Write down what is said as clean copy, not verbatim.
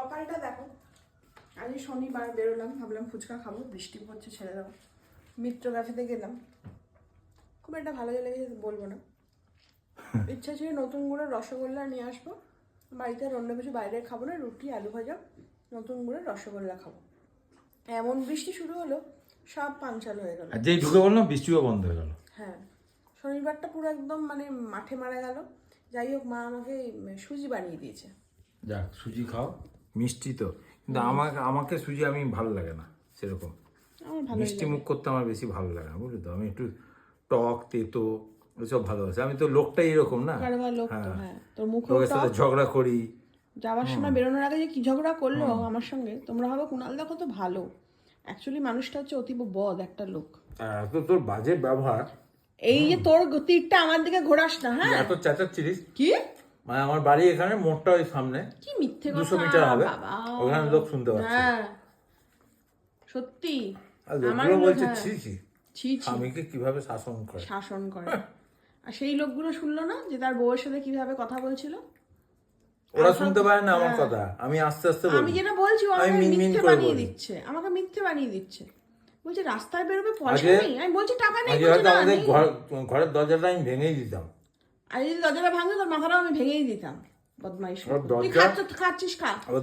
সকালটা দেখো, আজ শনিবার বেরোলাম, ভাবলাম ফুচকা খাবো, বৃষ্টি পড়ছে ছেড়ে দাও। মিত্র ক্যাফেতে গেলাম, খুব একটা ভালো লেগেছে বলবো না। ইচ্ছা ছিল নতুন গুড়ের রসগোল্লা নিয়ে আসবো, বাড়িতে আর অন্য কিছু বাইরে খাবো না, রুটি আলু ভাজা, নতুন গুড়ের রসগোল্লা খাবো। এমন বৃষ্টি শুরু হলো, সব পাঞ্চাল হয়ে গেল। আর যেই ঢুকে বললাম বৃষ্টিও বন্ধ হয়ে গেল। হ্যাঁ, শনিবারটা পুরো একদম মানে মাঠে মারা গেল। যাই হোক, মা আমাকে সুজি বানিয়ে দিয়েছে। যাক, সুজি খাও, মিষ্টি তো, কিন্তু আমাকে সুজি আমি ভালো লাগে না সেরকম। আমার ভালো মিষ্টি মুখ করতে আমার বেশি ভালো লাগে না, বুঝলি তো। আমি একটু টক তেতো ওইসব ভালোবাসি। আমি তো লোকটাই এরকম না, লোক তো। হ্যাঁ, তোর মুখে লোকের সাথে ঝগড়া করি। যাওয়ার সময় বেরোনোর আগে যে কি ঝগড়া করলো আমার সঙ্গে, তোমরা ভাবো কুণাল দা কত ভালো, অ্যাকচুয়ালি মানুষটা হচ্ছে অতীব বদ একটা লোক। এত তোর বাজে ব্যবহার। এই যে তোর তীরটা আমার দিকে ঘোরাস না। হ্যাঁ, এত চেঁচাচ্ছিলিস কি মানে আমার বাড়ি এখানে, মোড়টা ওই সামনে কি মিথ্যে 200 কথা মিটার হবে, বাবা। ওখানে লোক শুনতে পাচ্ছে। হ্যাঁ সত্যি, আর আমার লোকগুলো বলছে হ্যাঁ। ছি ছি ছি ছি, স্বামীকে কিভাবে শাসন করে। শাসন করে। আর সেই লোকগুলো শুনলো না যে তার বউয়ের সাথে কিভাবে কথা বলছিল। ওরা শুনতে পারে না আমার কথা, আমি আস্তে আস্তে আমি বলি। যেটা বলছি ও আমি আমাকে মিনমিন মিথ্যে করে বানিয়ে বলি। দিচ্ছে, আমাকে মিথ্যে বানিয়ে দিচ্ছে। বলছে রাস্তায় বেরোবে পয়সা আগে- নেই, আমি বলছি টাকা নেই, আগে বলছে হয়তো না আমাদের নেই। ঘরের দরজাটা আমি ভেঙেই দিতাম। আর যদি দরজাটা ভাঙতো তোর মাথাটাও আমি ভেঙেই দিতাম, বদমাইশ। ওর তুই দরজা- খাচ্ছিস খা।